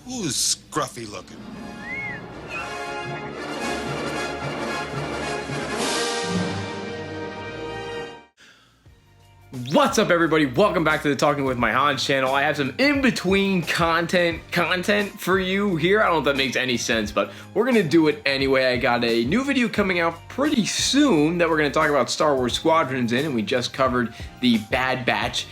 Who's scruffy looking? What's up, everybody? Welcome back to the Talking with My Hans channel. I have some in-between content for you here. I don't know if that makes any sense, but we're gonna do it anyway. I got a new video coming out pretty soon that we're gonna talk about Star Wars Squadrons in, and we just covered the Bad Batch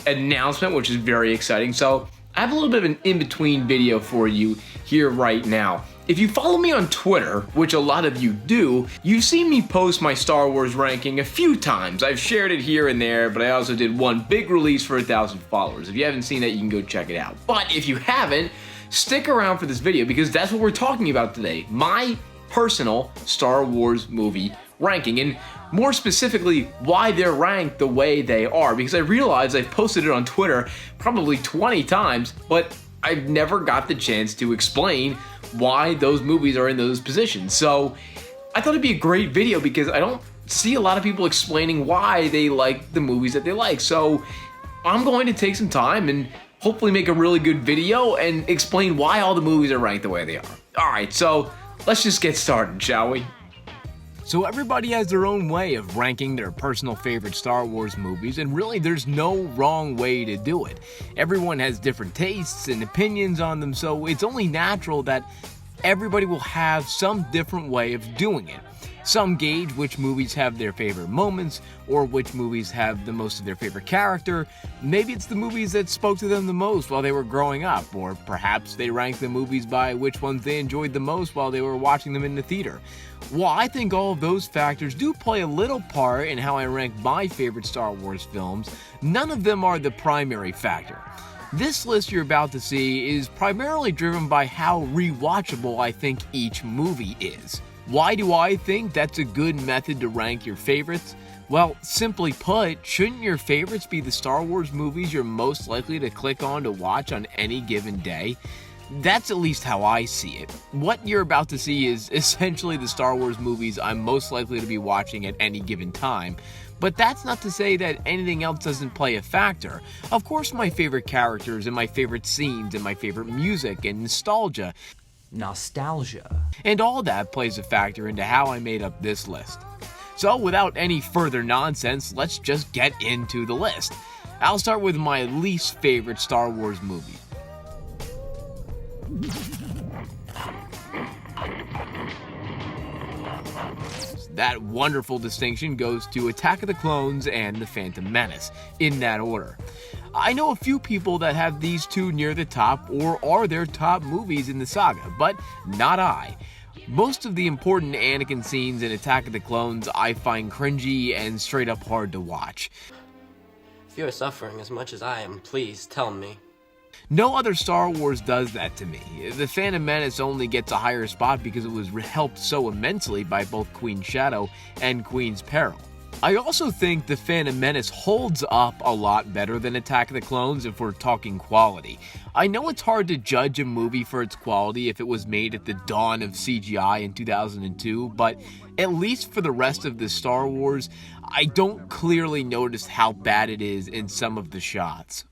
announcement, which is very exciting. So I have a little bit of an in-between video for you here right now. If you follow me on Twitter, which a lot of you do, you've seen me post my Star Wars ranking a few times. I've shared it here and there, but I also did one big release for 1,000 followers. If you haven't seen that, you can go check it out. But if you haven't, stick around for this video because that's what we're talking about today. My personal Star Wars movie ranking, and more specifically, why they're ranked the way they are, because I realize I've posted it on Twitter probably 20 times, but I've never got the chance to explain why those movies are in those positions. So I thought it'd be a great video because I don't see a lot of people explaining why they like the movies that they like. So I'm going to take some time and hopefully make a really good video and explain why all the movies are ranked the way they are. Alright, so let's just get started, shall we? So everybody has their own way of ranking their personal favorite Star Wars movies, and really there's no wrong way to do it. Everyone has different tastes and opinions on them, so it's only natural that everybody will have some different way of doing it. Some gauge which movies have their favorite moments, or which movies have the most of their favorite character. Maybe it's the movies that spoke to them the most while they were growing up, or perhaps they rank the movies by which ones they enjoyed the most while they were watching them in the theater. While I think all of those factors do play a little part in how I rank my favorite Star Wars films, none of them are the primary factor. This list you're about to see is primarily driven by how rewatchable I think each movie is. Why do I think that's a good method to rank your favorites? Well, simply put, shouldn't your favorites be the Star Wars movies you're most likely to click on to watch on any given day? That's at least how I see it. What you're about to see is essentially the Star Wars movies I'm most likely to be watching at any given time. But that's not to say that anything else doesn't play a factor. Of course, my favorite characters and my favorite scenes and my favorite music and nostalgia and all that plays a factor into how I made up this list. So without any further nonsense, let's just get into the list. I'll start with my least favorite Star Wars movie. That wonderful distinction goes to Attack of the Clones and The Phantom Menace, in that order. I know a few people that have these two near the top or are their top movies in the saga, but not I. Most of the important Anakin scenes in Attack of the Clones I find cringy and straight up hard to watch. If you are suffering as much as I am, please tell me. No other Star Wars does that to me. The Phantom Menace only gets a higher spot because it was helped so immensely by both Queen Shadow and Queen's Peril. I also think The Phantom Menace holds up a lot better than Attack of the Clones if we're talking quality. I know it's hard to judge a movie for its quality if it was made at the dawn of CGI in 2002, but at least for the rest of the Star Wars, I don't clearly notice how bad it is in some of the shots.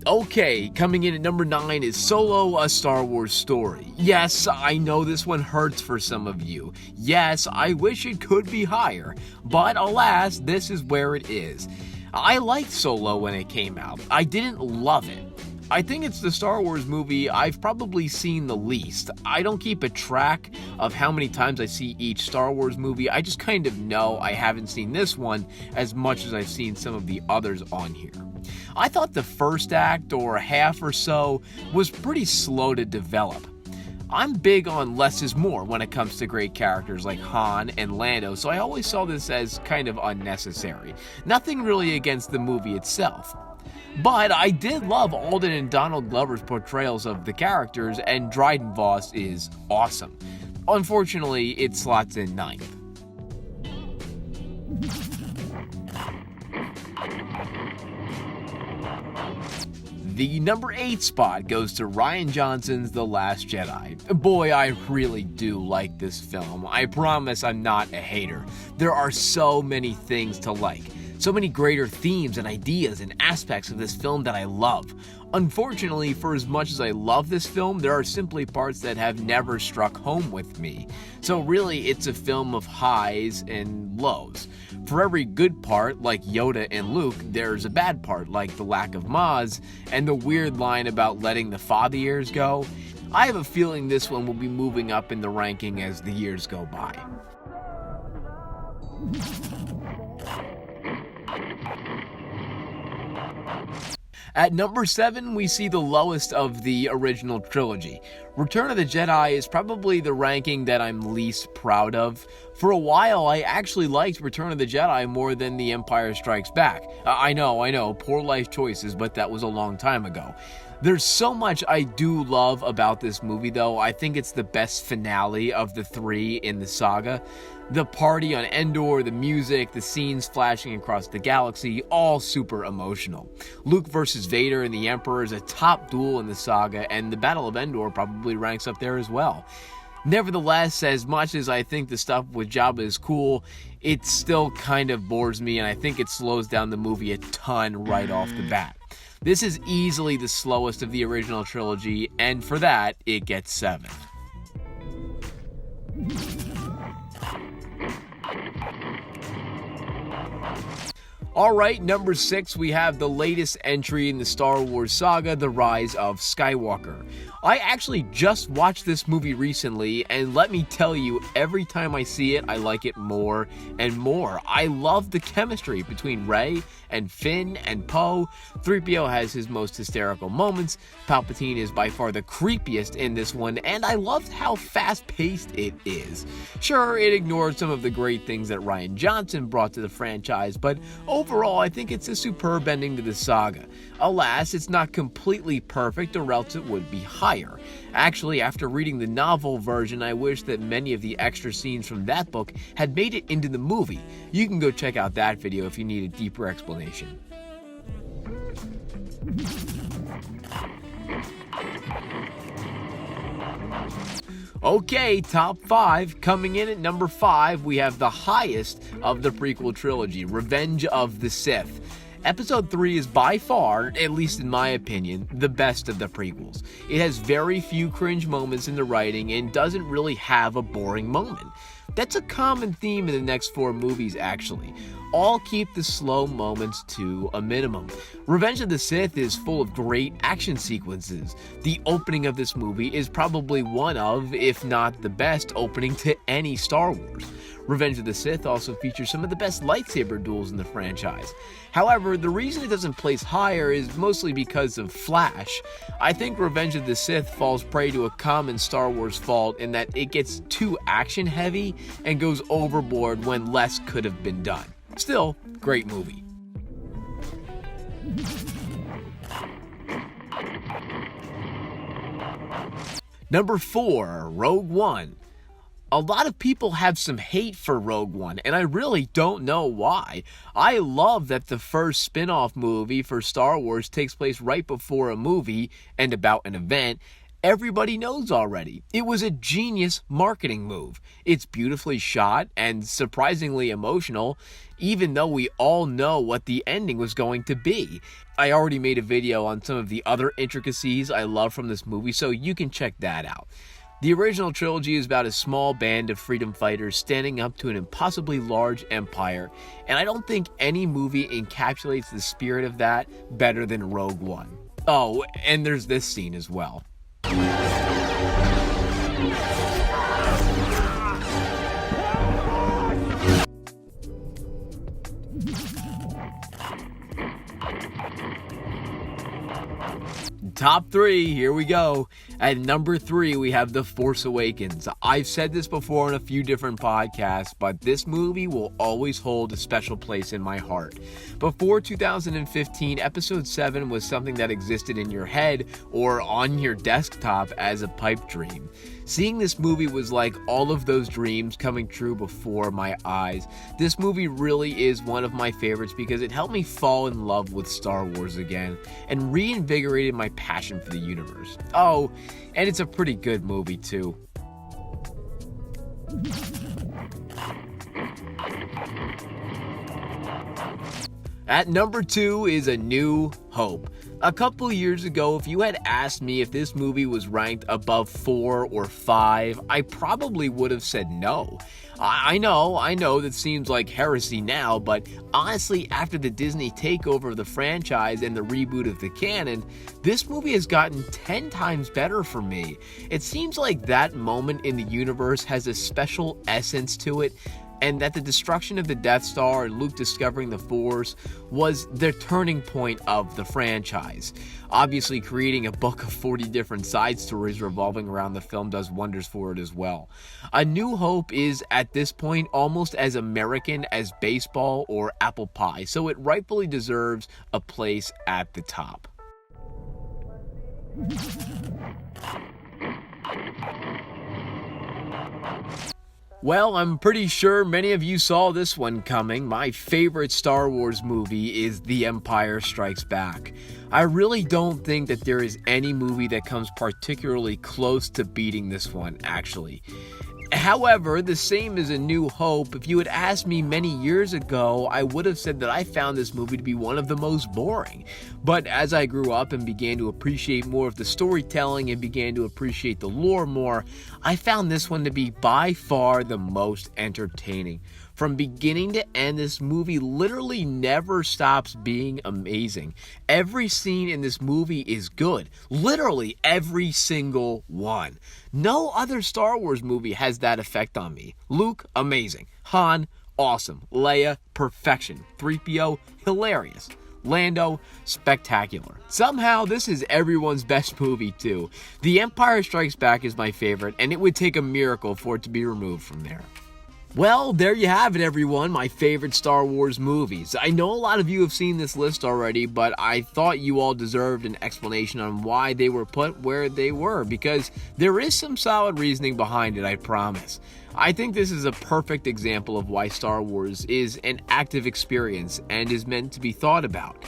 Okay, coming in at number 9 is Solo: A Star Wars Story. Yes, I know this one hurts for some of you. Yes, I wish it could be higher, but alas, this is where it is. I liked Solo when it came out. I didn't love it. I think it's the Star Wars movie I've probably seen the least. I don't keep a track of how many times I see each Star Wars movie. I just kind of know I haven't seen this one as much as I've seen some of the others on here. I thought the first act or half or so was pretty slow to develop. I'm big on less is more when it comes to great characters like Han and Lando, so I always saw this as kind of unnecessary. Nothing really against the movie itself. But I did love Alden and Donald Glover's portrayals of the characters, and Dryden Voss is awesome. Unfortunately, it slots in 9th. The number 8 spot goes to Rian Johnson's The Last Jedi. Boy, I really do like this film. I promise I'm not a hater. There are so many things to like. So many greater themes and ideas and aspects of this film that I love. Unfortunately, for as much as I love this film, there are simply parts that have never struck home with me. So really, it's a film of highs and lows. For every good part, like Yoda and Luke, there's a bad part, like the lack of Maz, and the weird line about letting the father years go. I have a feeling this one will be moving up in the ranking as the years go by. At number 7, we see the lowest of the original trilogy. Return of the Jedi is probably the ranking that I'm least proud of. For a while, I actually liked Return of the Jedi more than The Empire Strikes Back. I know, poor life choices, but that was a long time ago. There's so much I do love about this movie, though. I think it's the best finale of the 3 in the saga. The party on Endor, the music, the scenes flashing across the galaxy, all super emotional. Luke versus Vader and the Emperor is a top duel in the saga, and the Battle of Endor probably ranks up there as well. Nevertheless, as much as I think the stuff with Jabba is cool, it still kind of bores me, and I think it slows down the movie a ton right off the bat. This is easily the slowest of the original trilogy, and for that, it gets 7. Alright, number 6, we have the latest entry in the Star Wars saga, The Rise of Skywalker. I actually just watched this movie recently, and let me tell you, every time I see it, I like it more and more. I love the chemistry between Rey and Finn and Poe. 3PO has his most hysterical moments. Palpatine is by far the creepiest in this one, and I loved how fast-paced it is. Sure, it ignored some of the great things that Rian Johnson brought to the franchise, but overall, I think it's a superb ending to the saga. Alas, it's not completely perfect, or else it would be higher. Actually, after reading the novel version, I wish that many of the extra scenes from that book had made it into the movie. You can go check out that video if you need a deeper explanation. Okay, top 5. Coming in at number 5, we have the highest of the prequel trilogy, Revenge of the Sith. Episode 3 is by far, at least in my opinion, the best of the prequels. It has very few cringe moments in the writing and doesn't really have a boring moment. That's a common theme in the next 4 movies, actually. All keep the slow moments to a minimum. Revenge of the Sith is full of great action sequences. The opening of this movie is probably one of, if not the best opening to any Star Wars. Revenge of the Sith also features some of the best lightsaber duels in the franchise. However, the reason it doesn't place higher is mostly because of Flash. I think Revenge of the Sith falls prey to a common Star Wars fault in that it gets too action heavy and goes overboard when less could have been done. Still, great movie. Number 4, Rogue One. A lot of people have some hate for Rogue One, and I really don't know why. I love that the first spin-off movie for Star Wars takes place right before a movie and about an event everybody knows already. It was a genius marketing move. It's beautifully shot and surprisingly emotional, even though we all know what the ending was going to be. I already made a video on some of the other intricacies I love from this movie, so you can check that out. The original trilogy is about a small band of freedom fighters standing up to an impossibly large empire, and I don't think any movie encapsulates the spirit of that better than Rogue One. Oh, and there's this scene as well. Top 3, here we go. At number 3, we have The Force Awakens. I've said this before in a few different podcasts, but this movie will always hold a special place in my heart. Before 2015, Episode 7 was something that existed in your head or on your desktop as a pipe dream. Seeing this movie was like all of those dreams coming true before my eyes. This movie really is one of my favorites because it helped me fall in love with Star Wars again and reinvigorated my passion for the universe. Oh, and it's a pretty good movie too. At number 2 is A New Hope. A couple years ago, if you had asked me if this movie was ranked above 4 or 5, I probably would have said no. I know that seems like heresy now, but honestly, after the Disney takeover of the franchise and the reboot of the canon, this movie has gotten 10 times better for me. It seems like that moment in the universe has a special essence to it, and that the destruction of the Death Star and Luke discovering the Force was the turning point of the franchise. Obviously, creating a book of 40 different side stories revolving around the film does wonders for it as well. A New Hope is, at this point, almost as American as baseball or apple pie, so it rightfully deserves a place at the top. Well, I'm pretty sure many of you saw this one coming. My favorite Star Wars movie is The Empire Strikes Back. I really don't think that there is any movie that comes particularly close to beating this one, actually. However, the same as A New Hope, if you had asked me many years ago, I would have said that I found this movie to be one of the most boring. But as I grew up and began to appreciate more of the storytelling and began to appreciate the lore more, I found this one to be by far the most entertaining. From beginning to end, this movie literally never stops being amazing. Every scene in this movie is good. Literally every single one. No other Star Wars movie has that effect on me. Luke, amazing. Han, awesome. Leia, perfection. 3PO, hilarious. Lando, spectacular. Somehow, this is everyone's best movie too. The Empire Strikes Back is my favorite, and it would take a miracle for it to be removed from there. Well, there you have it, everyone, my favorite Star Wars movies. I know a lot of you have seen this list already, but I thought you all deserved an explanation on why they were put where they were, because there is some solid reasoning behind it, I promise. I think this is a perfect example of why Star Wars is an active experience and is meant to be thought about.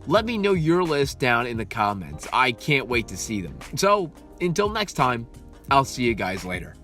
Let me know your list down in the comments. I can't wait to see them. So, until next time, I'll see you guys later.